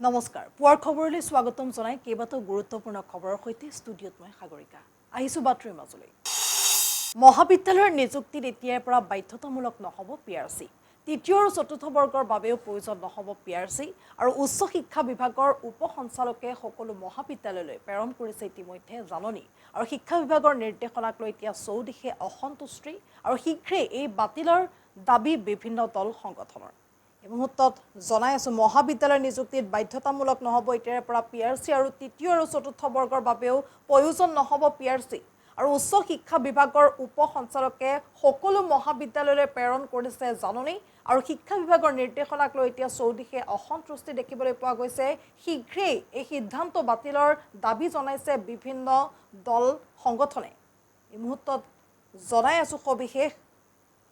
নমস্কাৰ পুৱাৰ খবৰলৈ স্বাগতম জনাই কেইবাটাও গুৰুত্বপূৰ্ণ খবৰৰ সৈতে ষ্টুডিঅ'ত মই সাগৰিকা আহিছো বাতৰিৰ মাজলৈ মহাবিদ্যালয়ৰ নিযুক্তিত এতিয়াৰ পৰা বাধ্যতামূলক নহব পিআৰচি তৃতীয় আৰু চতুৰ্থ বৰ্গৰ বাবেও প্ৰয়োজন নহব পিআৰচি আৰু উচ্চ শিক্ষা বিভাগৰ উপ সঞ্চালকে সকলো মহাবিদ্যালয়লৈ প্ৰেৰণ কৰিছে ইতিমধ্যে জাননী আৰু শিক্ষা বিভাগৰ নিৰ্দেশনাক লৈ এতিয়া চৌদিশে অসন্তুষ্টি আৰু শীঘ্ৰেই এই বাতিলৰ দাবী বিভিন্ন দল সংগঠনৰ এই মুহূৰ্তত জনাই আছো মহাবিদ্যালয়ৰ নিযুক্তিত বাধ্যতামূলক নহব এতিয়াৰ পৰা পিআৰচি আৰু তৃতীয় আৰু চতুৰ্থ বৰ্গৰ বাবেও প্ৰয়োজন নহব পিআৰচি আৰু উচ্চ শিক্ষা বিভাগৰ উপ সঞ্চালকে সকলো মহাবিদ্যালয়লৈ প্ৰেৰণ কৰিছে জাননী আৰু শিক্ষা বিভাগৰ নিৰ্দেশনাক লৈ এতিয়া চৌদিশে অসন্তুষ্টি দেখিবলৈ পোৱা গৈছে শীঘ্ৰেই এই সিদ্ধান্ত বাতিলৰ দাবী জনাইছে বিভিন্ন দল সংগঠনে এই মুহূৰ্তত জনাই আছো সবিশেষ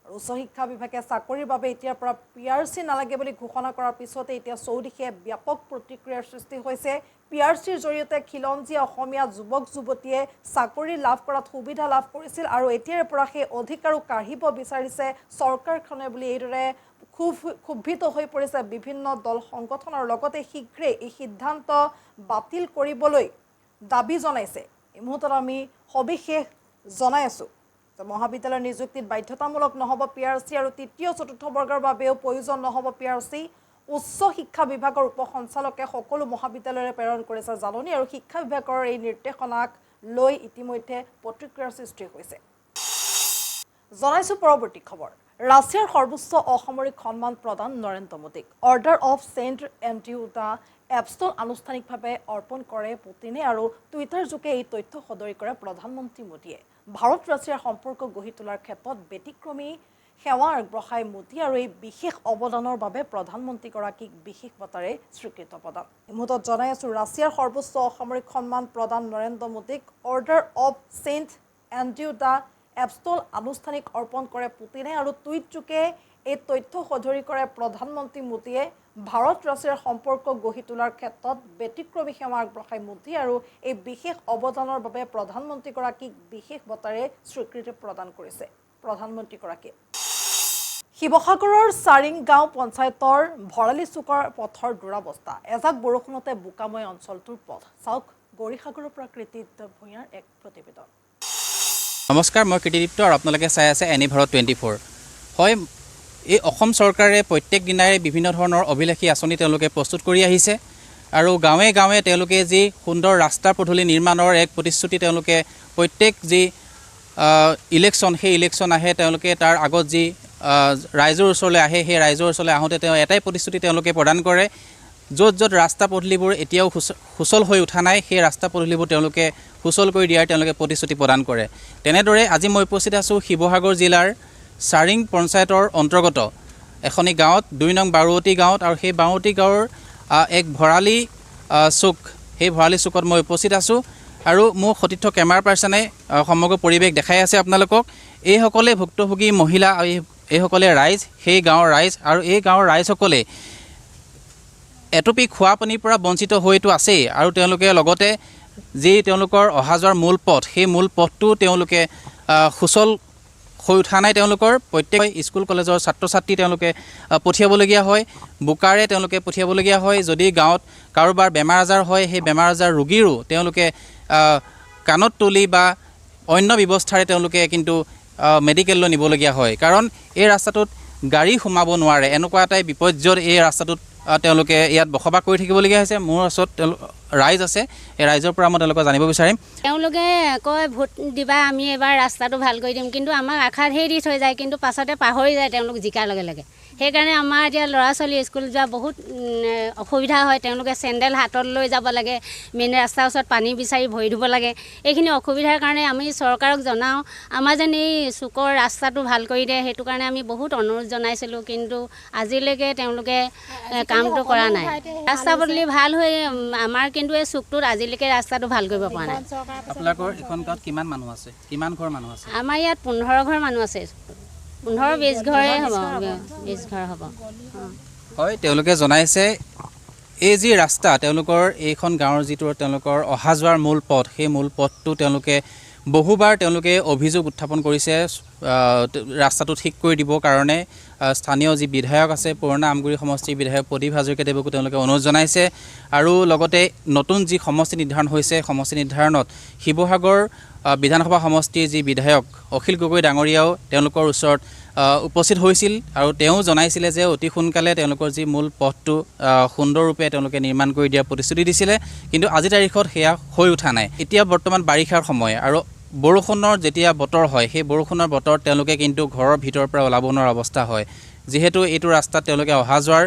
উচ্চ শিক্ষা বিভাগে চাকৰিৰ বাবে এতিয়াৰ পৰা পিআৰচি নালাগে বুলি ঘোষণা কৰাৰ পিছতে এতিয়া চৌদিশে ব্যাপক প্ৰতিক্ৰিয়াৰ সৃষ্টি হৈছে পিআৰচিৰ জৰিয়তে খিলঞ্জীয়া অসমীয়া যুৱক যুৱতীয়ে চাকৰি লাভ কৰাত সুবিধা লাভ কৰিছিল আৰু এতিয়াৰ পৰা সেই অধিকাৰো কাঢ়িব বিচাৰিছে চৰকাৰখনে বুলি এইদৰে ক্ষুব্ধিত হৈ পৰিছে বিভিন্ন দল সংগঠনৰ লগতে শীঘ্ৰেই এই সিদ্ধান্ত বাতিল কৰিবলৈ দাবী জনাইছে এই মুহূৰ্তত আমি সবিশেষ জনাই আছো মহাবিদ্যালয়ৰ নিযুক্তিত বাধ্যতামূলক নহব পিআৰচি আৰু তৃতীয় চতুৰ্থ বৰ্গৰ বাবেও প্ৰয়োজন নহব পিআৰচি উচ্চ শিক্ষা বিভাগৰ উপ সঞ্চালকে সকলো মহাবিদ্যালয়লৈ প্ৰেৰণ কৰিছে জাননী আৰু শিক্ষা বিভাগৰ এই নিৰ্দেশনাক লৈ ইতিমধ্যে প্ৰতিক্ৰিয়াৰ সৃষ্টি হৈছে জনাইছো পৰৱৰ্তী খবৰ ৰাছিয়াৰ সৰ্বোচ্চ অসামৰিক সন্মান প্ৰদান নৰেন্দ্ৰ মোদীক order of Saint Andrew the Apostle আনুষ্ঠানিকভাৱে অৰ্পণ কৰে পুতিনে আৰু টুইটাৰ যোগে এই তথ্য সদৰি কৰে প্ৰধানমন্ত্ৰী মোদীয়ে ভাৰত ৰাছিয়াৰ সম্পৰ্ক গঢ়ি তোলাৰ ক্ষেত্ৰত ব্যতিক্ৰমী সেৱা আগবঢ়াই মোদী আৰু এই বিশেষ অৱদানৰ বাবে প্ৰধানমন্ত্ৰীগৰাকীক বিশেষ বঁটাৰে স্বীকৃতি প্ৰদান এই মুহূৰ্তত জনাই আছো ৰাছিয়াৰ সৰ্বোচ্চ অসামৰিক সন্মান প্ৰদান নৰেন্দ্ৰ মোদীক order of Saint Andrew the Apostle আনুষ্ঠানিক অৰ্পণ কৰে পুতিনে আৰু টুইট যোগে এই তথ্য সদৰি কৰে প্ৰধানমন্ত্ৰী মোদীয়ে ভাৰত ৰাছিয়াৰ সম্পৰ্ক গঢ়ি তোলাৰ ক্ষেত্ৰত ব্যতিক্ৰমী সেৱা আগবঢ়াই মোদী আৰু এই বিশেষ অৱদানৰ বাবে প্ৰধানমন্ত্ৰীগৰাকীক বিশেষ বঁটাৰে স্বীকৃতি প্ৰদান কৰিছে প্ৰধানমন্ত্ৰীগৰাকীয়ে শিৱসাগৰৰ চাৰিং গাঁও পঞ্চায়তৰ ভৰালী চুকৰ পথৰ দুৰাৱস্থা এজাক বৰষুণতে বোকাময় অঞ্চলটোৰ পথ চাওক গৌৰীসাগৰৰ পৰা কৃতিদীপ্ত ভূঞাৰ এক প্ৰতিবেদন নমস্কাৰ মই কৃতিদীপ্ত আৰু আপোনালোকে চাই আছে এনি ভাৰত 24 হয় এই অসম চৰকাৰে প্ৰত্যেক দিনাই বিভিন্ন ধৰণৰ অভিলাষী আঁচনি তেওঁলোকে প্ৰস্তুত কৰি আহিছে আৰু গাঁৱে গাঁৱে তেওঁলোকে যি সুন্দৰ ৰাস্তা পদূলি নিৰ্মাণৰ এক প্ৰতিশ্ৰুতি তেওঁলোকে প্ৰত্যেক যি ইলেকশ্যন সেই ইলেকশ্যন আহে তেওঁলোকে তাৰ আগত যি ৰাইজৰ ওচৰলৈ আহে সেই ৰাইজৰ ওচৰলৈ আহোঁতে তেওঁ এটাই প্ৰতিশ্ৰুতি তেওঁলোকে প্ৰদান কৰে য'ত য'ত ৰাস্তা পদূলিবোৰ এতিয়াও সুচল হৈ উঠা নাই সেই ৰাস্তা পদূলিবোৰ তেওঁলোকে সুচল কৰি দিয়াৰ তেওঁলোকে প্ৰতিশ্ৰুতি প্ৰদান কৰে তেনেদৰে আজি মই উপস্থিত আছোঁ শিৱসাগৰ জিলাৰ চাৰিং পঞ্চায়তৰ অন্তৰ্গত এখনি গাঁৱত 2 নং বাৰুৱতী গাঁৱত আৰু সেই বাৰুৱতী গাঁৱৰ এক ভৰালী চুক সেই ভৰালী চুকত মই উপস্থিত আছোঁ আৰু মোৰ সতীৰ্থ কেমেৰা পাৰ্চনে সমগ্ৰ পৰিৱেশ দেখাই আছে আপোনালোকক এইসকলে ভুক্তভোগী মহিলা আৰু এইসকলে ৰাইজ সেই গাঁৱৰ ৰাইজ আৰু এই গাঁৱৰ ৰাইজসকলে এটুপি খোৱা পানীৰ পৰা বঞ্চিত হৈতো আছেই আৰু তেওঁলোকে লগতে যি তেওঁলোকৰ অহা যোৱাৰ মূল পথ সেই মূল পথটো তেওঁলোকে সুচল হৈ উঠা নাই তেওঁলোকৰ প্ৰত্যেক স্কুল কলেজৰ ছাত্ৰ ছাত্ৰী তেওঁলোকে পঠিয়াবলগীয়া হয় বোকাৰে তেওঁলোকে পঠিয়াবলগীয়া হয় যদি গাঁৱত কাৰোবাৰ বেমাৰ আজাৰ হয় সেই বেমাৰ আজাৰ ৰোগীৰো তেওঁলোকে কাণত তুলি বা অন্য ব্যৱস্থাৰে তেওঁলোকে কিন্তু মেডিকেললৈ নিবলগীয়া হয় কাৰণ এই ৰাস্তাটোত গাড়ী সোমাব নোৱাৰে এনেকুৱা এটাই বিপৰ্যয় এই ৰাস্তাটোত তেওঁলোকে ইয়াত বসবাস কৰি থাকিবলগীয়া হৈছে মোৰ ওচৰত ৰাইজ আছে এই ৰাইজৰ পৰা মই তেওঁলোকক জানিব বিচাৰিম তেওঁলোকে কয় ভোট দিবা আমি এবাৰ ৰাস্তাটো ভাল কৰি দিম কিন্তু আমাক আশাত হেৰি দি থৈ যায় কিন্তু পাছতে পাহৰি যায় তেওঁলোক জিকাৰ লগে লগে সেইকাৰণে আমাৰ এতিয়া ল'ৰা ছোৱালী স্কুল যোৱা বহুত অসুবিধা হয় তেওঁলোকে চেণ্ডেল হাতত লৈ যাব লাগে মেইন ৰাস্তাৰ ওচৰত পানী বিচাৰি ভৰি ধুব লাগে এইখিনি অসুবিধাৰ কাৰণে আমি চৰকাৰক জনাওঁ আমাৰ যেন এই চুকৰ ৰাস্তাটো ভাল কৰি দিয়ে সেইটো কাৰণে আমি বহুত অনুৰোধ জনাইছিলোঁ কিন্তু আজিলৈকে তেওঁলোকে কামটো কৰা নাই ৰাস্তা পদূলি ভাল হৈ আমাৰ কিন্তু এই চুকটোত আজিলৈকে ৰাস্তাটো ভাল কৰিব পৰা নাই আপোনালোকৰ এখন গাঁৱত কিমান মানুহ আছে কিমান ঘৰ মানুহ আছে আমাৰ ইয়াত 15 ঘৰ মানুহ আছে 15-20 ঘৰে হ'ব 20 ঘৰ হ'ব হয় তেওঁলোকে জনাইছে এই যি ৰাস্তা তেওঁলোকৰ এইখন গাঁৱৰ যিটো তেওঁলোকৰ অহা যোৱাৰ মূল পথ সেই মূল পথটো তেওঁলোকে বহুবাৰ তেওঁলোকে অভিযোগ উত্থাপন কৰিছে ৰাস্তাটো ঠিক কৰি দিবৰ কাৰণে স্থানীয় যি বিধায়ক আছে পুৰণা আমগুৰি সমষ্টিৰ বিধায়ক প্ৰদীপ হাজৰিকাদেৱকো তেওঁলোকে অনুৰোধ জনাইছে আৰু লগতে নতুন যি সমষ্টি নিৰ্ধাৰণ হৈছে সমষ্টি নিৰ্ধাৰণত শিৱসাগৰ বিধানসভা সমষ্টিৰ যি বিধায়ক অখিল গগৈ ডাঙৰীয়াও তেওঁলোকৰ ওচৰত উপস্থিত হৈছিল আৰু তেওঁ জনাইছিলে যে অতি সোনকালে তেওঁলোকৰ যি মূল পথটো সুন্দৰৰূপে তেওঁলোকে নিৰ্মাণ কৰি দিয়াৰ প্ৰতিশ্ৰুতি দিছিলে কিন্তু আজিৰ তাৰিখত সেয়া হৈ উঠা নাই এতিয়া বৰ্তমান বাৰিষাৰ সময় আৰু বৰষুণৰ যেতিয়া বতৰ হয় সেই বৰষুণৰ বতৰত তেওঁলোকে কিন্তু ঘৰৰ ভিতৰৰ পৰা ওলাব নোৱাৰা অৱস্থা হয় যিহেতু এইটো ৰাস্তাত তেওঁলোকে অহা যোৱাৰ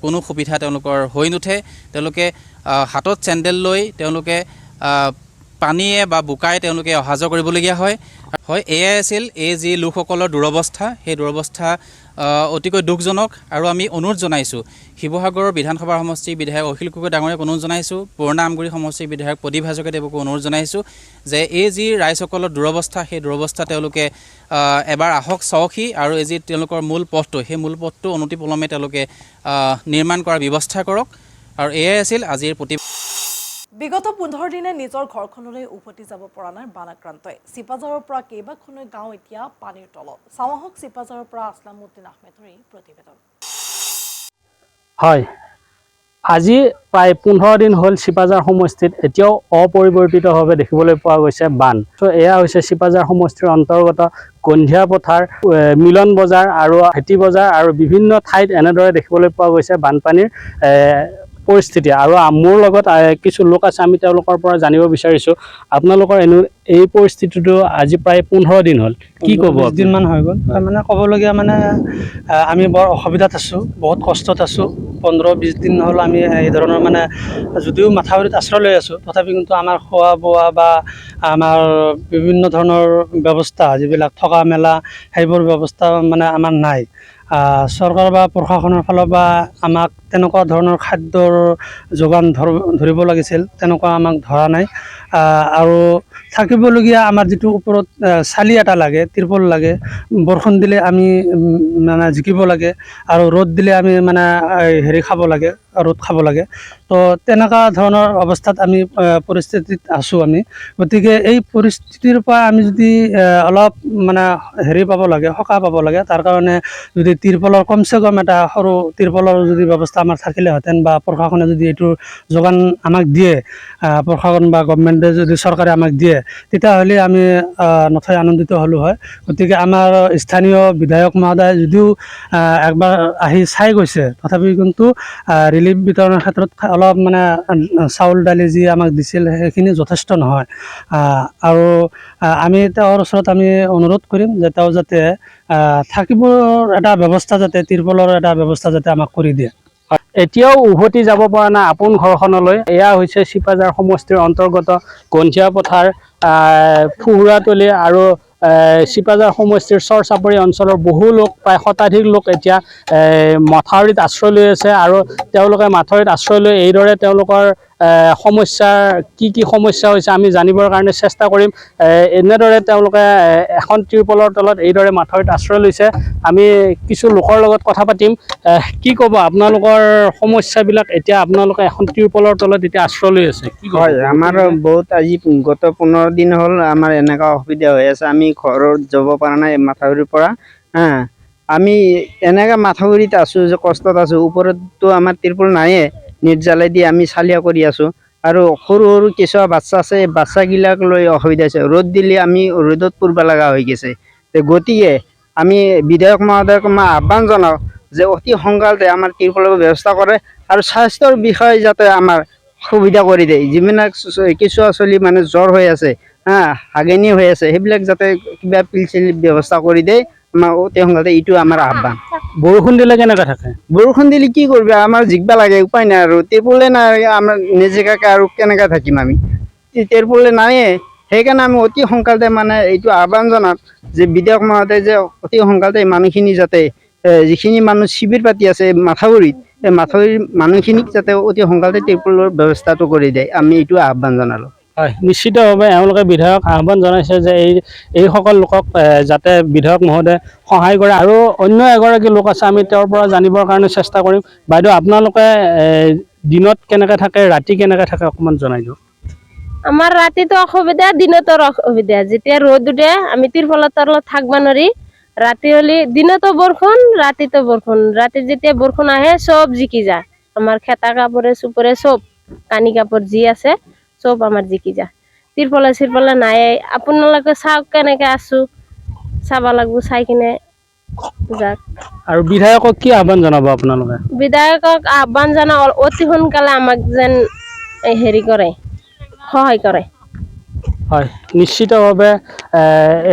কোনো সুবিধা তেওঁলোকৰ হৈ নুঠে তেওঁলোকে হাতত চেণ্ডেল লৈ তেওঁলোকে পানীয়ে বা বোকাই তেওঁলোকে অহা যোৱা কৰিবলগীয়া হয় এয়াই আছিল এই যি লোকসকলৰ দুৰৱস্থা সেই দুৰৱস্থা অতিকৈ দুখজনক আৰু আমি অনুৰোধ জনাইছোঁ শিৱসাগৰৰ বিধানসভা সমষ্টিৰ বিধায়ক অখিল গগৈ ডাঙৰীয়াক অনুৰোধ জনাইছোঁ পুৰণা আমগুৰি সমষ্টিৰ বিধায়ক প্ৰদীপ হাজৰিকাদেৱকো অনুৰোধ জনাইছোঁ যে এই যি ৰাইজসকলৰ দুৰৱস্থা সেই দুৰৱস্থা তেওঁলোকে এবাৰ আহক চাওকহি আৰু এই যি তেওঁলোকৰ মূল পথটো সেই মূল পথটো অনতিপলমে তেওঁলোকে নিৰ্মাণ কৰাৰ ব্যৱস্থা কৰক আৰু এয়াই আছিল আজিৰ বিগত 15 দিনে নিজৰ ঘৰখনলৈ উভতি যাব পৰা নাই বানাক্ৰান্তই চিপাঝাৰৰ পৰা কেইবাখনো গাঁও এতিয়া পানীৰ তলত চাওঁহক চিপাঝাৰৰ পৰা আসলামউদ্দিন আহমেদৰ এই প্ৰতিবেদন হয় আজি প্ৰায় 15 দিন হ'ল চিপাঝাৰ সমষ্টিত এতিয়াও অপৰিৱৰ্তিতভাৱে দেখিবলৈ পোৱা গৈছে বান এয়া হৈছে চিপাঝাৰ সমষ্টিৰ অন্তৰ্গত গন্ধিয়া পথাৰ মিলন বজাৰ আৰু হেটি বজাৰ আৰু বিভিন্ন ঠাইত এনেদৰে দেখিবলৈ পোৱা গৈছে বানপানীৰ পৰিস্থিতি আৰু মোৰ লগত কিছু লোক আছে আমি তেওঁলোকৰ পৰা জানিব বিচাৰিছোঁ আপোনালোকৰ এই পৰিস্থিতিটো আজি প্ৰায় 15 দিন হ'ল কি ক'ব 20 দিনমান হৈ গ'ল মানে ক'বলগীয়া মানে আমি বৰ অসুবিধাত আছোঁ বহুত কষ্টত আছোঁ 15-20 দিন হ'ল আমি এই ধৰণৰ মানে যদিও মাথাউৰিত আশ্ৰয় লৈ আছোঁ তথাপি কিন্তু আমাৰ খোৱা বোৱা বা আমাৰ বিভিন্ন ধৰণৰ ব্যৱস্থা যিবিলাক থকা মেলা সেইবোৰ ব্যৱস্থা মানে আমাৰ নাই চৰকাৰ বা প্ৰশাসনৰ ফালৰ পৰা আমাক তেনেকুৱা ধৰণৰ খাদ্যৰ যোগান ধৰিব লাগিছিল তেনেকুৱা আমাক ধৰা নাই আৰু থাকিবলগীয়া আমাৰ যিটো ওপৰত চালি এটা লাগে তিৰপল লাগে বৰষুণ দিলে আমি মানে জিকিব লাগে আৰু ৰ'দ দিলে আমি মানে হেৰি খাব লাগে ৰ'দ খাব লাগে তো তেনেকুৱা ধৰণৰ অৱস্থাত আমি পৰিস্থিতিত আছোঁ আমি গতিকে এই পৰিস্থিতিৰ পৰা আমি যদি অলপ মানে হেৰি পাব লাগে সকাহ পাব লাগে তাৰ কাৰণে যদি তিৰপলৰ কমচে কম এটা সৰু তিৰপলৰ যদি ব্যৱস্থা আমাৰ থাকিলেহেঁতেন বা প্ৰশাসনে যদি এইটোৰ যোগান আমাক দিয়ে প্ৰশাসন বা গভৰ্ণমেণ্টে যদি চৰকাৰে আমাক দিয়ে তেতিয়াহ'লে আমি নথৈ আনন্দিত হ'লোঁ হয় গতিকে আমাৰ স্থানীয় বিধায়ক মহোদয় যদিও একবাৰ আহি চাই গৈছে তথাপি কিন্তু ৰিলিফ বিতৰণৰ ক্ষেত্ৰত অলপ মানে চাউল দালি যি আমাক দিছিল সেইখিনি যথেষ্ট নহয় আৰু আমি তেওঁৰ ওচৰত আমি অনুৰোধ কৰিম যে তেওঁ যাতে থাকিবৰ এটা ব্যৱস্থা যাতে তিৰপলৰ এটা ব্যৱস্থা যাতে আমাক কৰি দিয়ে এতিয়াও উভতি যাব পৰা নাই আপোন ঘৰখনলৈ এয়া হৈছে চিপাঝাৰ সমষ্টিৰ অন্তৰ্গত গন্ধিয়া পথাৰ ফুহুৰাতলি আৰু চিপাঝাৰ সমষ্টিৰ চৰচাপৰি অঞ্চলৰ বহু লোক প্ৰায় শতাধিক লোক এতিয়া মাথাউৰিত আশ্ৰয় লৈ আছে আৰু তেওঁলোকে মাথাউৰিত আশ্ৰয় লৈ এইদৰে তেওঁলোকৰ সমস্যাৰ কি সমস্যা হৈছে আমি জানিবৰ কাৰণে চেষ্টা কৰিম এনেদৰে তেওঁলোকে এখন তিৰপলৰ তলত এইদৰে মাথাউৰিত আশ্ৰয় লৈছে আমি কিছু লোকৰ লগত কথা পাতিম কি ক'ব আপোনালোকৰ সমস্যাবিলাক এতিয়া আপোনালোকে এখন তিৰপলৰ তলত এতিয়া আশ্ৰয় লৈ আছে কি হয় আমাৰ বহুত আজি গত 15 দিন হ'ল আমাৰ এনেকুৱা অসুবিধা হৈ আছে আমি ঘৰত যাব পৰা নাই মাথাউৰিৰ পৰা আমি এনেকৈ মাথাউৰিত আছোঁ যে কষ্টত আছোঁ ওপৰততো আমাৰ তিৰপল নায়ে নেট জ্বালাই দি আমি চালিয়া কৰি আছোঁ আৰু সৰু সৰু কিছুমান বাচ্চা আছে বাচ্চাগিলাক লৈ অসুবিধা হৈছে ৰ'দ দিলে আমি ৰ'দত পৰিব লগা হৈ গৈছে গতিকে আমি বিধায়ক মহোদয়ক মই আহ্বান জনাওঁ যে অতি সোনকালে আমাৰ তিৰপলৰ ব্যৱস্থা কৰে আৰু স্বাস্থ্যৰ বিষয়ে যাতে আমাৰ সুবিধা কৰি দিয়ে যিবিলাক কিছুৱা চলি মানে জ্বৰ হৈ আছে হাগনি হৈ আছে সেইবিলাক যাতে কিবা পিল চিল ব্যৱস্থা কৰি দিয়ে আমাৰ অতি সোনকালে এইটো আমাৰ আহ্বান বৰষুণ দিলে কেনেকৈ থাকে বৰষুণ দিলে কি কৰিবা আমাৰ জিকবা লাগে উপায় নাই আৰু তিৰপলে নাই আমাৰ নিজিকাকৈ আৰু কেনেকৈ থাকিম আমি তিৰপলে নায়ে সেইকাৰণে আমি অতি সোনকালে মানে এইটো আহ্বান জনাম যে বিধায়ক মহোদয় যে অতি সোনকালে মানুহখিনি যাতে যিখিনি মানুহ শিবিৰ পাতি আছে মাথাউৰিত এই মাথাউৰিৰ মানুহখিনিক যাতে অতি সোনকালে তিৰপলৰ ব্যৱস্থাটো কৰি দিয়ে আমি এইটো আহ্বান জনালোঁ হয় নিশ্চিতভাৱে এওঁলোকে বিধায়ক আহ্বান জনাইছে যে এইসকল লোকক যাতে বিধায়ক মহোদয়ে সহায় কৰে আৰু অন্য এগৰাকী লোক আছে আমি তেওঁৰ পৰা জানিবৰ কাৰণে চেষ্টা কৰিম বাইদেউ আপোনালোকে দিনত কেনেকৈ থাকে ৰাতি কেনেকৈ থাকে অকণমান জনাই দিয়ক আমাৰ ৰাতিতো অসুবিধা দিনতো অসুবিধা যেতিয়া ৰ'দ উঠে আমি তিৰফলৰ তলত থাকিব নোৱাৰি ৰাতি হ'লে দিনতো বৰষুণ ৰাতিতো বৰষুণ ৰাতি যেতিয়া বৰষুণ আহে চব জিকি যায় আমাৰ খেতা কাপোৰে চুপৰে চব কানি কাপোৰ যি আছে চব আমাৰ জিকি যায় তিৰফলা নাই আপোনালোকে চাওক কেনেকে আছো চাব লাগিব চাই কিনে যাক আৰু বিধায়কক কি আহ্বান জনাব আপোনালোকে বিধায়কক আহ্বান জনাও অতি সোনকালে আমাক যেন হেৰি কৰে সহায় কৰে হয় নিশ্চিতভাৱে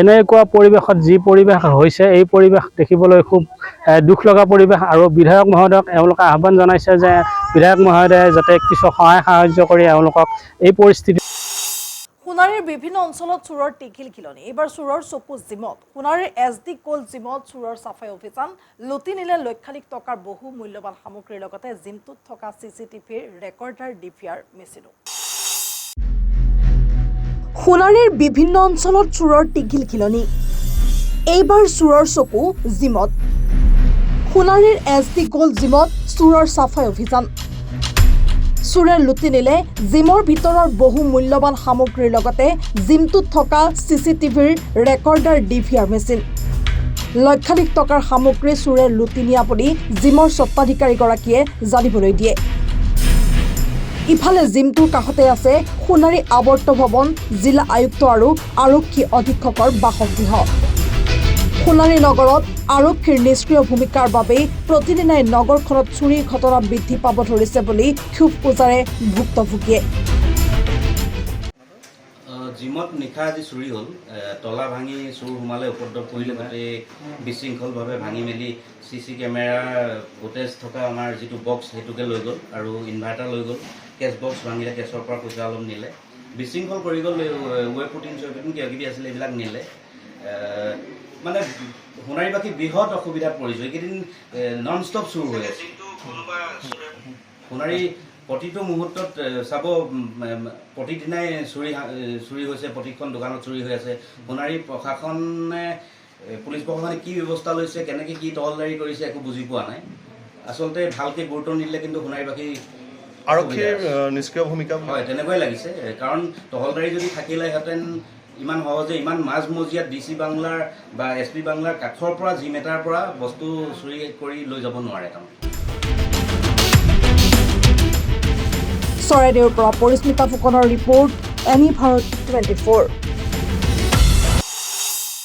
এনেকুৱা পৰিৱেশত যি পৰিৱেশ হৈছে এই পৰিৱেশ দেখিবলৈ খুব দুখ লগা পৰিৱেশ আৰু বিধায়ক মহোদয়ক এওঁলোকে আহ্বান জনাইছে যে বিধায়ক মহোদয়ে যাতে কিছু সহায় সাহায্য কৰি এওঁলোকক এই পৰিস্থিতি সোণাৰীৰ বিভিন্ন অঞ্চলত চোৰৰ টিঘিলঘিলনি এইবাৰ চোৰৰ চকু জিমত সোণাৰীৰ SD কোল্ড জিমত চোৰৰ চাফাই অভিযান লুটি নিলে লক্ষাধিক টকাৰ বহু মূল্যৱান সামগ্ৰীৰ লগতে জিমটোত থকা CCTVৰ ৰেকৰ্ডাৰ DVR মেচিনো সোণাৰীৰ বিভিন্ন অঞ্চলত চোৰৰ টিঘিলঘিলনি এইবাৰ চোৰৰ চকু জিমত সোণাৰীৰ SD কোল্ড জিমত চোৰৰ চাফাই অভিযান চোৰে লুটি নিলে জিমৰ ভিতৰৰ বহু মূল্যৱান সামগ্ৰীৰ লগতে জিমটোত থকা CCTVৰ ৰেকৰ্ডাৰ DVR মেচিন লক্ষাধিক টকাৰ সামগ্ৰী চোৰে লুটি নিয়া বুলি জিমৰ স্বত্বাধিকাৰীগৰাকীয়ে জানিবলৈ দিয়ে ইফালে জিমটোৰ কাষতে আছে সোণাৰী আৱৰ্ত ভৱন জিলা আয়ুক্ত আৰু আৰক্ষী অধীক্ষকৰ বাসগৃহ সোণাৰী নগৰত আৰক্ষীৰ নিষ্ক্ৰিয় ভূমিকাৰ বাবে প্ৰতিদিনাই নগৰখনত চুৰিৰ ঘটনা বৃদ্ধি পাব ধৰিছে বুলি ক্ষোভ উজাৰে ভুক্তভোগীয়ে জিমত নিশা আজি চুৰি হ'ল তলা ভাঙি চুৰ সোমালে উপদ্ৰৱ কৰিলে গোটেই বিশৃংখলভাৱে ভাঙি মেলি CC কেমেৰাৰ ফুটেজ থকা আমাৰ যিটো বক্স সেইটোকে লৈ গ'ল আৰু ইনভাৰ্টাৰ লৈ গ'ল কেছ বক্স ভাঙিলে কেছৰ পৰা পইচা অলপ নিলে বিশৃংখল কৰি গ'ল ৱেব ফুটিং কিবা কিবি আছিলে এইবিলাক নিলে মানে সোণাৰীবাসী বৃহৎ অসুবিধাত পৰিছোঁ এইকেইদিন নন ষ্টপ চুৰ হৈ আছে সোণাৰী প্ৰতিটো মুহূৰ্তত চাব প্ৰতিদিনাই চুৰি হৈছে প্ৰতিখন দোকানত চুৰি হৈ আছে সোণাৰী প্ৰশাসনে পুলিচ প্ৰশাসনে কি ব্যৱস্থা লৈছে কেনেকৈ কি তহলদাৰী কৰিছে একো বুজি পোৱা নাই আচলতে ভালকৈ গুৰুত্ব নিদিলে কিন্তু সোণাৰীবাসী আৰক্ষীৰ নিষ্ক্ৰিয় ভূমিকা হয় তেনেকুৱাই লাগিছে কাৰণ তহলদাৰী যদি থাকিলেহেঁতেন ইমান সহজে ইমান মাজমজিয়াত DC বাংলাৰ বা SP বাংলাৰ কাঠৰ পৰা জিম এটাৰ পৰা বস্তু চুৰি কৰি লৈ যাব নোৱাৰে তাৰমানে চৰাইদেউৰ পৰা পৰিস্মিতা ফুকনৰ ৰিপৰ্ট এনি ভাৰত 24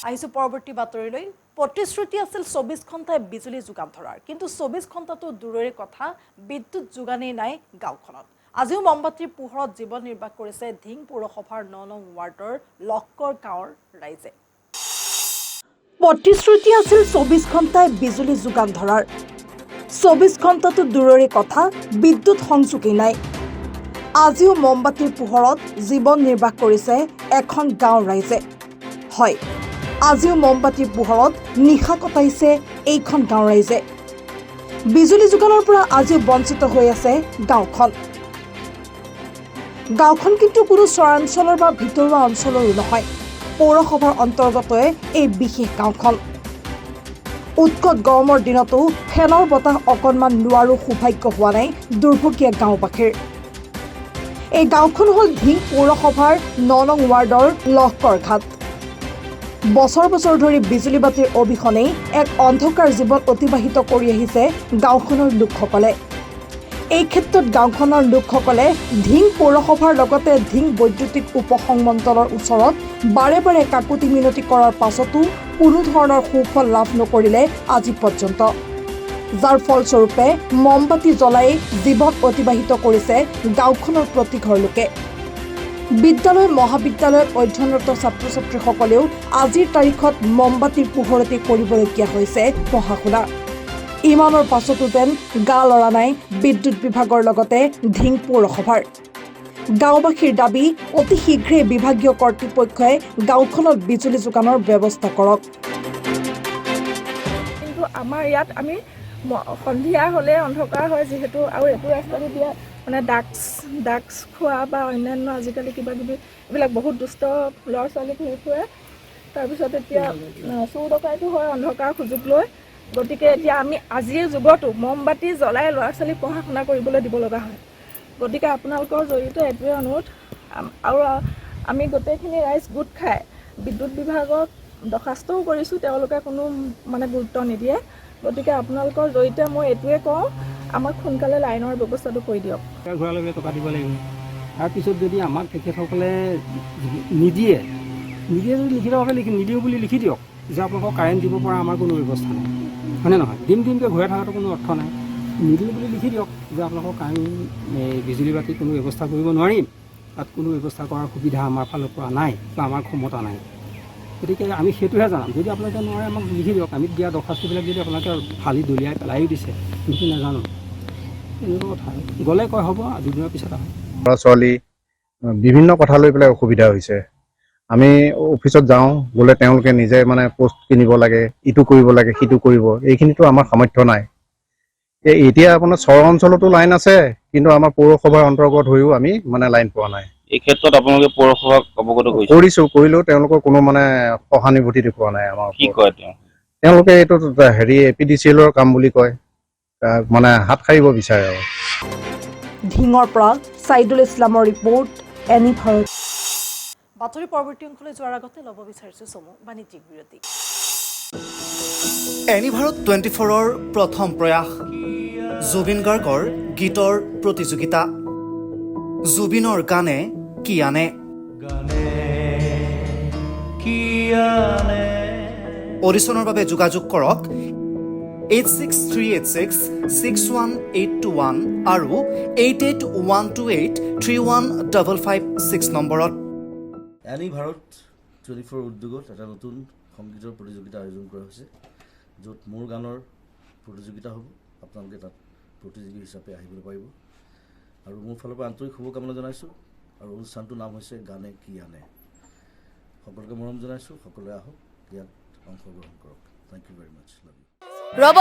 আহিছো পৰৱৰ্তী বাতৰিলৈ প্ৰতিশ্ৰুতি আছিল 24 ঘণ্টাই বিজুলী যোগান ধৰাৰ কিন্তু 24 ঘণ্টাটো দূৰৰে কথা বিদ্যুৎ যোগানেই নাই গাঁওখনত আজিও মমবাতিৰ পোহৰত জীৱন নিৰ্বাহ কৰিছে ধিং পৌৰসভাৰ 9 নং ৱাৰ্ডৰ লক্কৰ গাঁৱৰ ৰাইজে প্ৰতিশ্ৰুতি আছিল 24 ঘণ্টাই বিজুলী যোগান ধৰাৰ 24 ঘণ্টাটো দূৰৰে কথা বিদ্যুৎ সংযোগেই নাই আজিও মমবাতিৰ পোহৰত জীৱন নিৰ্বাহ কৰিছে এখন গাঁৱৰ ৰাইজে হয় আজিও মমবাতিৰ পোহৰত নিশা কটাইছে এইখন গাঁৱৰ ৰাইজে বিজুলী যোগানৰ পৰা আজিও বঞ্চিত হৈ আছে গাঁওখন কিন্তু কোনো চৰাঞ্চলৰ বা ভিতৰুৱা অঞ্চলৰো নহয় পৌৰসভাৰ অন্তৰ্গতই এই বিশেষ গাঁওখন উৎকট গৰমৰ দিনতো ফেনৰ বতাহ অকণমান লোৱাৰো সৌভাগ্য হোৱা নাই দুৰ্ভগীয়া গাঁওবাসীৰ এই গাঁওখন হ'ল ধিং পৌৰসভাৰ 9 নং ৱাৰ্ডৰ লহকৰ ঘাট বছৰ বছৰ ধৰি বিজুলী বাতিৰ অবিহনেই এক অন্ধকাৰ জীৱন অতিবাহিত কৰি আহিছে গাঁওখনৰ লোকসকলে এই ক্ষেত্ৰত গাঁওখনৰ লোকসকলে ধিং পৌৰসভাৰ লগতে ধিং বৈদ্যুতিক উপসংমণ্ডলৰ ওচৰত বাৰে বাৰে কাকুতি মিনতি কৰাৰ পাছতো কোনো ধৰণৰ সুফল লাভ নকৰিলে আজি পৰ্যন্ত যাৰ ফলস্বৰূপে মমবাতি জ্বলাই জীৱন অতিবাহিত কৰিছে গাঁওখনৰ প্ৰতি ঘৰ লোকে বিদ্যালয় মহাবিদ্যালয়ত অধ্যয়নৰত ছাত্ৰ ছাত্ৰীসকলেও আজিৰ তাৰিখত মমবাতিৰ পোহৰতে কৰিবলগীয়া হৈছে পঢ়া শুনা ইমানৰ পাছতো যেন গা লৰা নাই বিদ্যুৎ বিভাগৰ লগতে ধিং পৌৰসভাৰ গাঁওবাসীৰ দাবী অতি শীঘ্ৰে বিভাগীয় কৰ্তৃপক্ষই গাঁওখনত বিজুলী যোগানৰ ব্যৱস্থা কৰক কিন্তু আমাৰ ইয়াত আমি সন্ধিয়া হ'লে অন্ধকাৰ হয় যিহেতু আৰু এইটো ৰাস্তাটো দিয়া মানে ডাক্স খোৱা বা অন্যান্য আজিকালি কিবা কিবি এইবিলাক বহুত দুষ্ট ল'ৰা ছোৱালী ঘূৰি ফুৰে তাৰপিছত এতিয়া চুৰ ডকাইতো হয় অন্ধকাৰ সুযোগ লৈ গতিকে এতিয়া আমি আজিৰ যুগতো মমবাতি জ্বলাই ল'ৰা ছোৱালী পঢ়া শুনা কৰিবলৈ দিব লগা হয় গতিকে আপোনালোকৰ জৰিয়তে এইটোৱে অনুৰোধ আৰু আমি গোটেইখিনি ৰাইজ গোট খাই বিদ্যুৎ বিভাগক দৰখাস্তও কৰিছোঁ, তেওঁলোকে কোনো মানে গুৰুত্ব নিদিয়ে। গতিকে আপোনালোকৰ জৰিয়তে মই এইটোৱে কওঁ, আমাক সোনকালে লাইনৰ ব্যৱস্থাটো কৰি দিয়ক। ঘূৰাৰ লগে টকা দিব লাগিব। তাৰপিছত যদি আমাক তেখেতসকলে নিদিয়ে যদি লিখিতভাৱে নিদিওঁ বুলি লিখি দিয়ক যে আপোনালোকক কাৰেণ্ট দিব পৰা আমাৰ কোনো ব্যৱস্থা নাই, হয়নে নহয়? দিনকৈ ঘূৰাই থকাটো কোনো অৰ্থ নাই। নিদিওঁ বুলি লিখি দিয়ক যে আপোনালোকক কাৰেণ্ট বিজুলী বাতি কোনো ব্যৱস্থা কৰিব নোৱাৰিম, তাত কোনো ব্যৱস্থা কৰাৰ সুবিধা আমাৰ ফালৰ পৰা নাই বা আমাৰ ক্ষমতা নাই। গতিকে আমি সেইটোহে জানাম। যদি আপোনালোকে নোৱাৰে আমাক লিখি দিয়ক। আমি দিয়া দৰখাস্তবিলাক যদি আপোনালোকে ফালি দলিয়াই পেলাইও দিছে, কিন্তু নাজানো, এনেকুৱা কথা। গ'লে কয় হ'ব, দুদিনৰ পিছত আহে। ল'ৰা ছোৱালী বিভিন্ন কথা লৈ পেলাই অসুবিধা হৈছে। আমি অফিচত যাওঁ, গ'লে তেওঁলোকে নিজে মানে পোষ্ট কিনিব লাগে, ইটো কৰিব লাগে, সিটো কৰিব, এইখিনিতো আমাৰ সামৰ্থ্য নাই। এতিয়া আপোনাৰ চহৰ অঞ্চলতো লাইন আছে, কিন্তু আমাৰ পৌৰসভাৰ অন্তৰ্গত হৈও আমি মানে লাইন পোৱা নাই। এই ক্ষেত্ৰত আপোনালোকে পৌৰসভাক অৱগত কৰিলেও তেওঁলোকৰ কোনো মানে সহানুভূতি দেখুওৱা নাই আমাৰ। কি কয় তেওঁলোকে এইটো APDCL কাম বুলি কয়, মানে হাত সাৰিব বিচাৰে আৰু। ধিঙৰ পৰা ছাইদুল ইছলামৰ ৰিপৰ্ট, এনি ভাৰত। বাতৰি পৰৱৰ্তী অংশলৈ যোৱাৰ আগতে ল'ব বিচাৰিছোঁ চমু বাণিজ্যিক বিৰতি। এনি ভাৰত 24ৰ প্ৰথম প্ৰয়াস, জুবিন গাৰ্গৰ গীতৰ প্ৰতিযোগিতা। জুবিনৰ গানে কি আনে? অডিশ্যনৰ বাবে যোগাযোগ কৰক 8638661821 আৰু 8812831556 নম্বৰত। এনি ভাৰত 24 উদ্যোগত এটা নতুন সংগীতৰ প্ৰতিযোগিতা আয়োজন কৰা হৈছে, য'ত মোৰ গানৰ প্ৰতিযোগিতা হ'ব। আপোনালোকে তাত প্ৰতিযোগী হিচাপে আহিবলৈ পাৰিব আৰু মোৰ ফালৰ পৰা আন্তৰিক শুভকামনা জনাইছোঁ। আৰু অনুষ্ঠানটোৰ নাম হৈছে গানে কি আনে। সকলোকে মৰম জনাইছোঁ, সকলোৱে আহক, ইয়াত অংশগ্ৰহণ কৰক। Thank you very much. Love you. ৰব,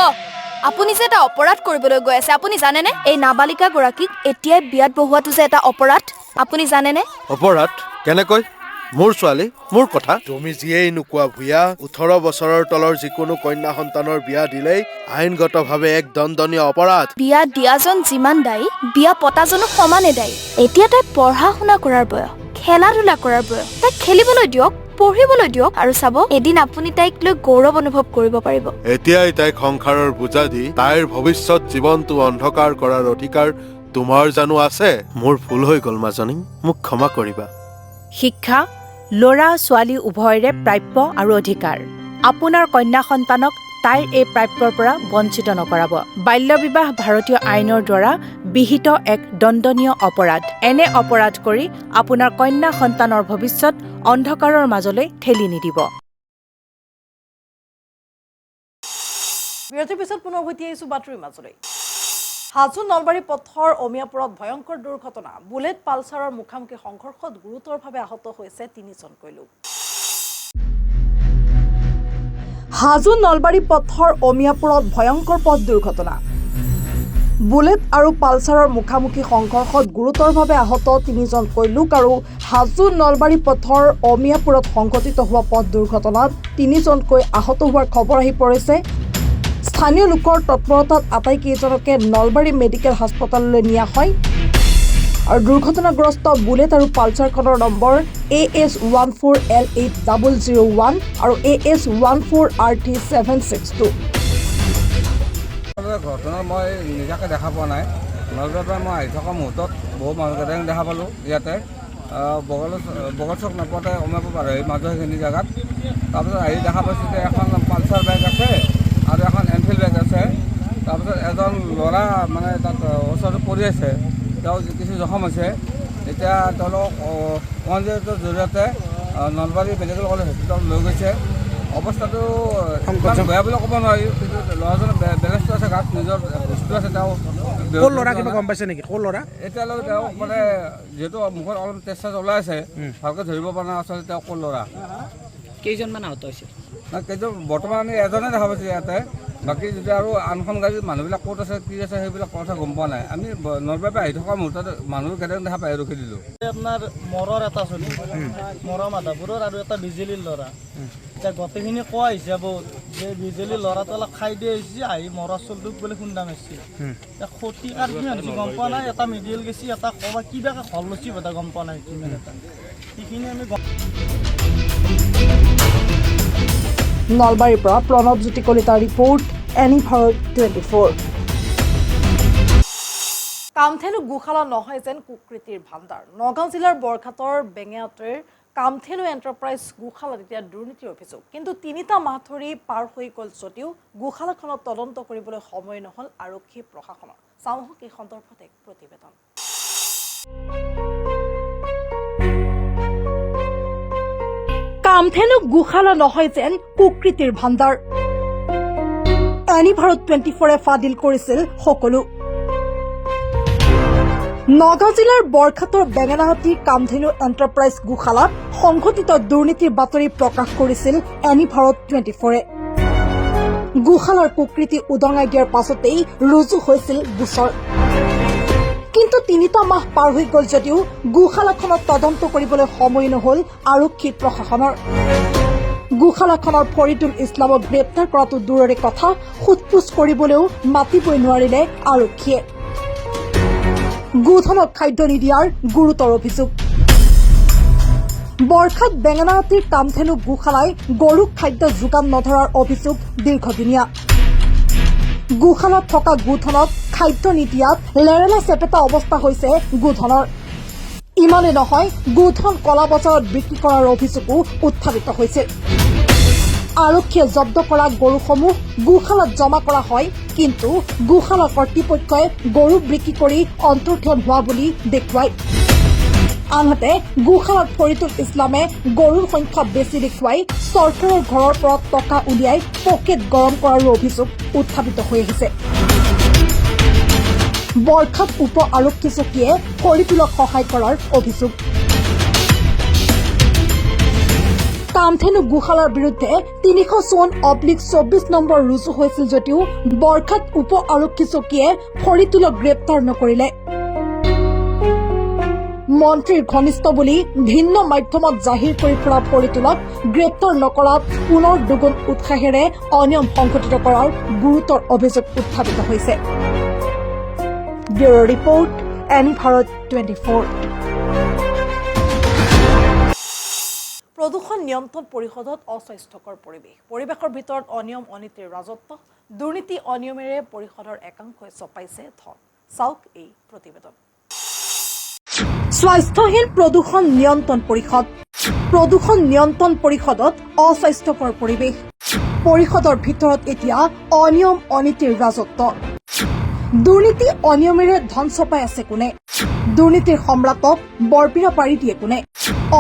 আপুনি যে এটা অপৰাধ কৰিবলৈ গৈ আছে, আপুনি জানেনে? এই নাবালিকাগৰাকীক এতিয়াই বিয়াত বহুৱাটো যে এটা অপৰাধ, আপুনি জানেনে? অপৰাধ কেনেকৈ? মোৰ ছোৱালী, মোৰ কথা। তুমি যিয়েই নোকোৱা ভূঞা, 18 বছৰৰ তলৰ যিকোনো কন্যা সন্তানৰ বিয়া দিলেই আইনগতভাৱে এক দণ্ডনীয় অপৰাধ। বিয়া দিয়াজন যিমান দায়ী, বিয়া পতাজনো সমানে দায়ী। এতিয়া তাই পঢ়া শুনা কৰাৰ বয়স, খেলা ধূলা কৰাৰ বয়স। তাইক খেলিবলৈ দিয়ক, পঢ়িবলৈ দিয়ক, আৰু চাব এদিন আপুনি তাইক লৈ গৌৰৱ অনুভৱ কৰিব পাৰিব। এতিয়াই তাইক সংসাৰৰ বোজা দি তাইৰ ভৱিষ্যত জীৱনটো অন্ধকাৰ কৰাৰ অধিকাৰ তোমাৰ জানো আছে? মোৰ ভুল হৈ গ'ল মাজনী, মোক ক্ষমা কৰিবা। শিক্ষা ল'ৰা ছোৱালী উভয়ৰে প্ৰাপ্য আৰু অধিকাৰ। আপোনাৰ কন্যা সন্তানক তাইৰ এই প্ৰাপ্যৰ পৰা বঞ্চিত নকৰাব। বাল্য বিবাহ ভাৰতীয় আইনৰ দ্বাৰা বিহিত এক দণ্ডনীয় অপৰাধ। এনে অপৰাধ কৰি আপোনাৰ কন্যা সন্তানৰ ভৱিষ্যত অন্ধকাৰৰ মাজলৈ ঠেলি নিদিব। বিৰতিৰ পিছত পুনৰ উভতি আহিছোঁ বাতৰিৰ মাজলৈ। হাজো নলবাৰী পথৰ অমিয়াপুৰত ভয়ংকৰ দুৰ্ঘটনা। বুলেট পালচাৰৰ মুখামুখি সংঘৰ্ষত গুৰুতৰভাৱে আহত হৈছে 3জনকৈ লোক। হাজো নলবাৰী পথৰ অমিয়াপুৰত ভয়ংকৰ পথ দুৰ্ঘটনা। বুলেট আৰু পালচাৰৰ মুখামুখি সংঘৰ্ষত গুৰুতৰভাৱে আহত 3জনকৈ লোক। আৰু হাজো নলবাৰী পথৰ অমিয়াপুৰত সংঘটিত হোৱা পথ দুৰ্ঘটনাত 3জনকৈ আহত হোৱাৰ খবৰ আহি পৰিছে। স্থানীয় লোকৰ তৎপৰতাত আটাইকেইজনকে নলবাৰী মেডিকেল হাস্পতাললৈ নিয়া হয়। আৰু দুৰ্ঘটনাগ্ৰস্ত বুলেট আৰু পালচাৰখনৰ নম্বৰ AS14L8001 আৰু AS14RT762। ঘটনা মই নিজাকৈ দেখা পোৱা নাই। নলবাৰীৰ পৰা মই আহি থকা মুহূৰ্তত বহু মানুহকেইটাক দেখা পালোঁ। ইয়াতে বগল চক নাপাওঁতে অমিয়াপুৰ পাৰ হৈ মাজৰ সেইখিনি জেগাত। তাৰপিছত আহি দেখা পাইছোঁ যে এখন পালচাৰ বাইক আছে আৰু এখন এনফিল্ড বাইক আছে। তাৰপিছত এজন ল'ৰা মানে তাত ওচৰতে পৰি আছে, তেওঁ কিছু জখম হৈছে। এতিয়া তেওঁলোকক 108ৰ জৰিয়তে নলবাৰী মেডিকেল কলেজ হস্পিটেলত লৈ গৈছে। অৱস্থাটো বেয়া বুলি ক'ব নোৱাৰি, কিন্তু ল'ৰাজনৰ বেলেঞ্চটো আছে, গাত নিজৰ বস্তু আছে। তেওঁ ক'ৰ ল'ৰা কিবা গম পাইছে নেকি? ক'ৰ ল'ৰা? এতিয়ালৈকে তেওঁক মানে যিহেতু মুখত অলপ তেজ চেজ ওলাই আছে, ভালকৈ ধৰিব পৰা নাই আচলতে তেওঁ ক'ৰ ল'ৰা। কেইজনমান আহত হৈছে? কেইজন বৰ্তমান আমি এজনে দেখা পাইছোঁ ইয়াতে। বাকী যেতিয়া আৰু আনখন গাড়ীত মানুহবিলাক ক'ত আছে কি আছে সেইবিলাক কথা গম পোৱা নাই আমি নলবাৰীৰ পৰা আহি থকা মুহূৰ্তত মানুহ কেইটামান দেখা পাই ৰখি দিলোঁ আপোনাৰ মৰৰ এটা চলি মৰ মাধাপুৰৰ আৰু এটা বিজুলীৰ ল'ৰা এতিয়া গোটেইখিনি কোৱা হিচাপত যে বিজুলীৰ ল'ৰাটো অলপ খাই দিয়ে আহিছে আহি মৰৰ চলটোক বোলে খুন্দা মাৰিছে এতিয়া ক্ষতি কাৰ কিমান হৈছে গম পোৱা নাই এটা মেডিকেল গেছি এটা ক'বা কিবাকে ঘৰ লৈছি বোধা গম পোৱা নাই কিমান এটা সেইখিনি আমি নলবাৰীৰ পৰা প্ৰণৱজ্যোতি কলিতাৰ ৰিপৰ্ট এনি ভাৰত 24। কামধেনু গোশালা নহয় যেন কুকৃতিৰ ভাণ্ডাৰ। নগাঁও জিলাৰ বৰঘাটৰ বেঙেয়াটিৰ কামধেনু এণ্টাৰপ্ৰাইজ গোশালাত এতিয়া দুৰ্নীতিৰ অভিযোগ, কিন্তু 3টা মাহ ধৰি পাৰ হৈ গ'ল যদিও গোশালাখনত তদন্ত কৰিবলৈ সময় নহ'ল আৰক্ষী প্ৰশাসনৰ। চাওঁহক এই সন্দৰ্ভত এক প্ৰতিবেদন। কামধেনু গোশালা নহয় যেন কুকৃতিৰ ভাণ্ডাৰ। এনি ভাৰত 24 ফাদিল কৰিছিল সকলো। নগাঁও জিলাৰ বৰঘাটৰ বেঙেনাহাটীৰ কামধেনু এণ্টাৰপ্ৰাইজ গোশালাত সংঘটিত দুৰ্নীতিৰ বাতৰি প্ৰকাশ কৰিছিল এনি ভাৰত 24। গোশালাৰ কুকৃতি উদঙাই দিয়াৰ পাছতেই ৰুজু হৈছিল গোচৰ। কিন্তু 3টা মাহ পাৰ হৈ গ'ল যদিও গোশালাখনত তদন্ত কৰিবলৈ সময় নহ'ল আৰক্ষী প্ৰশাসনৰ। গোশালাখনৰ ফৰিদুল ইছলামক গ্ৰেপ্তাৰ কৰাটো দূৰৰে কথা, সোধপোছ কৰিবলৈও মাতিবই নোৱাৰিলে আৰক্ষীয়ে। গোধনক খাদ্য নিদিয়াৰ গুৰুতৰ অভিযোগ। বৰঘাট বেঙেনাহাটীৰ কামধেনু গোশালাই গৰুক খাদ্য যোগান নধৰাৰ অভিযোগ দীৰ্ঘদিনীয়া। গোশালাত থকা গোধনক খাদ্য নিদিয়াত লেৰেলা চেপেটা অৱস্থা হৈছে গোধনৰ। ইমানে নহয়, গোধন কলা বজাৰত বিক্ৰী কৰাৰ অভিযোগো উত্থাপিত হৈছিল। আৰক্ষীয়ে জব্দ কৰা গৰুসমূহ গোশালাত জমা কৰা হয়, কিন্তু গোশালা কৰ্তৃপক্ষই গৰু বিক্ৰী কৰি অন্তৰ্ধান হোৱা বুলি দেখুৱায়। আনহাতে গোশালাত ফৰিদুল ইছলামে গৰুৰ সংখ্যা বেছি দেখুৱাই চৰকাৰৰ ঘৰৰ পৰা টকা উলিয়াই পকেট গৰম কৰাৰো অভিযোগ উত্থাপিত হৈ আহিছে। বৰঘাট উপ আৰক্ষী চকীয়ে ফৰিদুলক সহায় কৰাৰ অভিযোগ। কামধেনু গোশালাৰ বিৰুদ্ধে 354/24 নম্বৰ ৰুজু হৈছিল যদিও বৰঘাট উপ আৰক্ষী চকীয়ে ফৰিদুলক গ্ৰেপ্তাৰ নকৰিলে। মন্ত্ৰীৰ ঘনিষ্ঠ বুলি ভিন্ন মাধ্যমত জাহিৰ কৰি ফুৰা ফৰিদুলক গ্ৰেপ্তাৰ নকৰাত পুনৰ দুগুণ উৎসাহেৰে অনিয়ম সংঘটিত কৰাৰ গুৰুতৰ অভিযোগ উত্থাপিত হৈছে। Bureau report any Bharat 24। প্ৰদূষণ নিয়ন্ত্ৰণ পৰিষদত অস্বাস্থ্যকৰ পৰিৱেশৰ ভিতৰত অনিয়ম অনীতিৰ ৰাজত্ব, দুৰ্নীতি অনিয়মেৰে পৰিষদৰ একাংশই চপাইছে ধন। চাওক এই প্ৰতিবেদন। স্বাস্থ্যহীন প্ৰদূষণ নিয়ন্ত্ৰণ পৰিষদ। প্ৰদূষণ নিয়ন্ত্ৰণ পৰিষদত অস্বাস্থ্যকৰ পৰিৱেশ। পৰিষদৰ ভিতৰত এতিয়া অনিয়ম অনীতিৰ ৰাজত্ব। দুৰ্নীতি অনিয়মেৰে ধন চপাই আছে কোনে? দুৰ্নীতিৰ সম্ৰাটক বৰপিৰা পাৰি দিয়ে কোনে?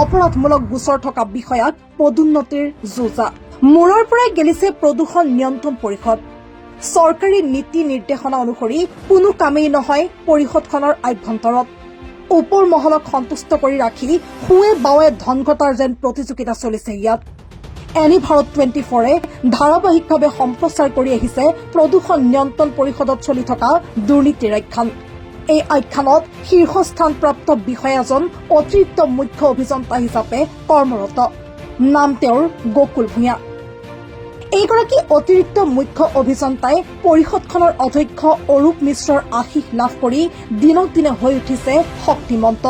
অপৰাধমূলক গোচৰ থকা বিষয়াক পদোন্নতিৰ যোজা। মূৰৰ পৰাই গেলিছে প্ৰদূষণ নিয়ন্ত্ৰণ পৰিষদ। চৰকাৰী নীতি নিৰ্দেশনা অনুসৰি কোনো কামেই নহয় পৰিষদখনৰ আভ্যন্তৰত। ওপৰ মহলক সন্তুষ্ট কৰি ৰাখি সোঁৱে বাৱে ধন ঘটাৰ যেন প্ৰতিযোগিতা চলিছে ইয়াত। এনি ভাৰত 24 ধাৰাবাহিকভাৱে সম্প্ৰচাৰ কৰি আহিছে প্ৰদূষণ নিয়ন্ত্ৰণ পৰিষদত চলি থকা দুৰ্নীতিৰ আখ্যান। এই আখ্যানত শীৰ্ষস্থানপ্ৰাপ্ত বিষয়াজন অতিৰিক্ত মুখ্য অভিযন্তা হিচাপে কৰ্মৰত। নাম তেওঁৰ গকুল ভূঞা। এইগৰাকী অতিৰিক্ত মুখ্য অভিযন্তাই পৰিষদখনৰ অধ্যক্ষ অৰূপ মিশ্ৰৰ আশীষ লাভ কৰি দিনক দিনে হৈ উঠিছে শক্তিমন্ত।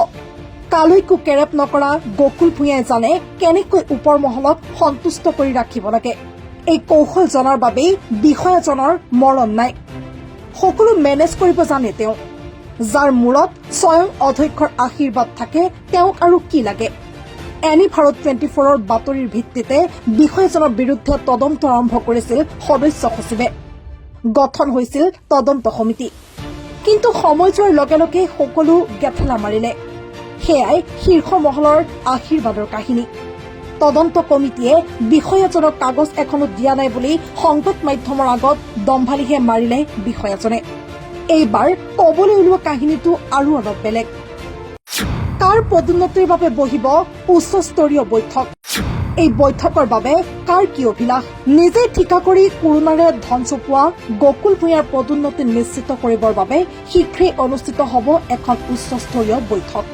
কালৈকো কেৰেপ নকৰা গকুল ভূঞাই জানে কেনেকৈ ওপৰ মহলক সন্তুষ্ট কৰি ৰাখিব লাগে। এই কৌশল জনাৰ বাবেই বিষয়াজনৰ মৰণ নাই। সকলো মেনেজ কৰিব জানে তেওঁ। যাৰ মূৰত স্বয়ং অধ্যক্ষৰ আশীৰ্বাদ থাকে তেওঁক আৰু কি লাগে? এনি ভাৰত 24ৰ বাতৰিৰ ভিত্তিতে বিষয়াজনৰ বিৰুদ্ধে তদন্ত আৰম্ভ কৰিছিল সদস্য সচিবে। গঠন হৈছিল তদন্ত সমিতি, কিন্তু সময় যোৱাৰ লগে লগে সকলো গেথেলা মাৰিলে। সেয়াই শীৰ্ষ মহলৰ আশীৰ্বাদৰ কাহিনী। তদন্ত কমিটিয়ে বিষয়াজনক কাগজ এখনো দিয়া নাই বুলি সংবাদ মাধ্যমৰ আগত দম্ভালিহে মাৰিলে বিষয়াজনে। এইবাৰ কবলৈ ওলোৱা কাহিনীটো আৰু অলপ বেলেগ। কাৰ পদোন্নতিৰ বাবে বহিব উচ্চস্তৰীয় বৈঠক? এই বৈঠকৰ বাবে কাৰ কি অভিলাষ? নিজে ঠিকা কৰি কৰোণাৰে ধন চপোৱা গকুল ভূঞাৰ পদোন্নতি নিশ্চিত কৰিবৰ বাবে শীঘ্ৰেই অনুষ্ঠিত হ'ব এখন উচ্চস্তৰীয় বৈঠক।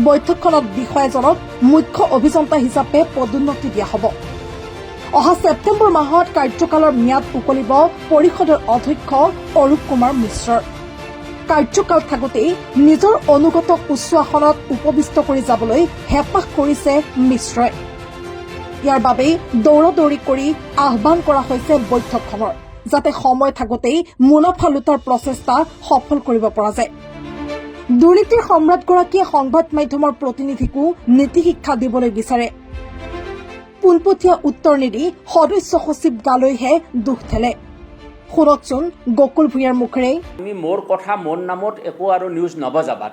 বৈঠকখনত বিষয়াজনক মুখ্য অভিযন্তা হিচাপে পদোন্নতি দিয়া হ'ব। অহা ছেপ্টেম্বৰ মাহত কাৰ্যকালৰ ম্যাদ উকলিব পৰিষদৰ অধ্যক্ষ অৰূপ কুমাৰ মিশ্ৰৰ। কাৰ্যকাল থাকোঁতেই নিজৰ অনুগতক উচ্চ আসনত উপবিষ্ট কৰি যাবলৈ হেঁপাহ কৰিছে মিশ্ৰই। ইয়াৰ বাবেই দৌৰাদৌৰি কৰি আহ্বান কৰা হৈছে বৈঠকখনৰ, যাতে সময় থাকোঁতেই মুনাফা লুটাৰ প্ৰচেষ্টা সফল কৰিব পৰা যায়। দুৰ্নীতিৰ সম্ৰাটগৰাকীয়ে সংবাদ মাধ্যমৰ প্ৰতিনিধিকো নীতি শিক্ষা দিবলৈ বিচাৰে। পোনপটীয়া উত্তৰ নিদি সদস্য সচিব গালৈহে দুখ ঠেলে। শুনকচোন গকুল ভূঞাৰ মুখেৰে। তুমি মোৰ কথা মোৰ নামত একো আৰু নিউজ নবজাবা।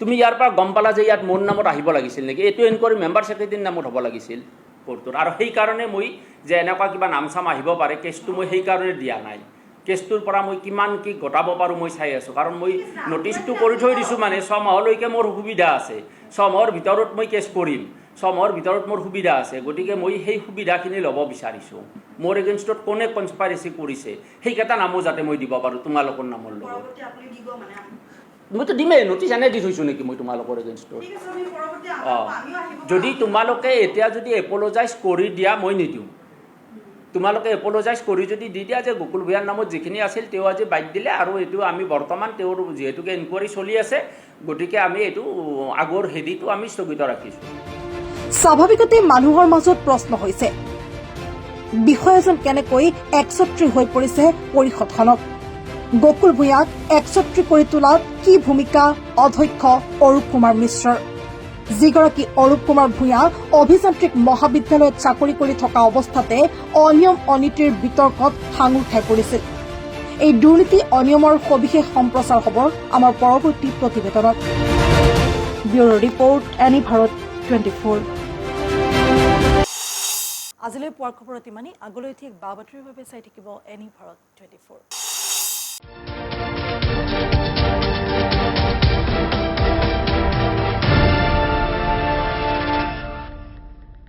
তুমি ইয়াৰ পৰা গম পালা যে ইয়াত মোৰ নামত আহিব লাগিছিল নেকি? এইটো এনকুৱাৰী মেম্বাৰ ছেক্ৰেটাৰীৰ নামত হ'ব লাগিছিল কোৰ্টত। আৰু সেইকাৰণে মই যে এনেকুৱা কিবা নাম চাম আহিব পাৰে কেছটো মই সেইকাৰণে দিয়া নাই। কেছটোৰ পৰা মই কিমান কি ঘটাব পাৰোঁ মই চাই আছোঁ। কাৰণ মই নটিচটো কৰি থৈ দিছোঁ, মানে 6 মাহলৈকে মোৰ সুবিধা আছে। 6 মাহৰ ভিতৰত মই কেছ কৰিম, 6 মাহৰ ভিতৰত মোৰ সুবিধা আছে। গতিকে মই সেই সুবিধাখিনি ল'ব বিচাৰিছোঁ। মোৰ এগেইনষ্টত কোনে কনস্পাইৰেচি কৰিছে সেইকেইটা নামো যাতে মই দিব পাৰোঁ তোমালোকৰ নামৰ লগত। মইতো দিমেই, নটিচ এনে দি থৈছোঁ নেকি মই তোমালোকৰ এগেইনষ্টত? যদি তোমালোকে এতিয়া যদি এপলজাইজ কৰি দিয়া মই নিদিওঁ। তোমালোকে এপলজাইজ কৰি যদি দি দিয়া যে গকুল ভূঞাৰ নামত যিখিনি আছিল তেওঁ আজি বাদ দিলে, আৰু এইটো আমি বৰ্তমান তেওঁৰ যিহেতুকে এনকুৱাৰী চলি আছে, গতিকে আমি এইটো আগৰ হেৰিটো আমি স্থগিত ৰাখিছোঁ। স্বাভাৱিকতে মানুহৰ মাজত প্ৰশ্ন হৈছে, বিষয়াজন কেনেকৈ একছত্ৰী হৈ পৰিছে পৰিষদখনত? গকুল ভূঞাক একছত্ৰী কৰি তোলাত কি ভূমিকা অধ্যক্ষ অৰূপ কুমাৰ মিশ্ৰৰ? যিগৰাকী অৰূপ কুমাৰ ভূঞা অভিযান্ত্ৰিক মহাবিদ্যালয়ত চাকৰি কৰি থকা অৱস্থাতে অনিয়ম অনীতিৰ বিতৰ্কত সাঙুৰ খাই পৰিছিল। এই দুৰ্নীতি অনিয়মৰ সবিশেষ সম্প্ৰচাৰ হ'ব আমাৰ পৰৱৰ্তী প্ৰতিবেদনত। Bureau' report, any Bharat 24। আজিলৈ পোৱাৰ খবৰত ইমানেই। আগলৈ ঠিক বা বাতৰিৰ বাবে চাই থাকিব এনি ভাৰত 24।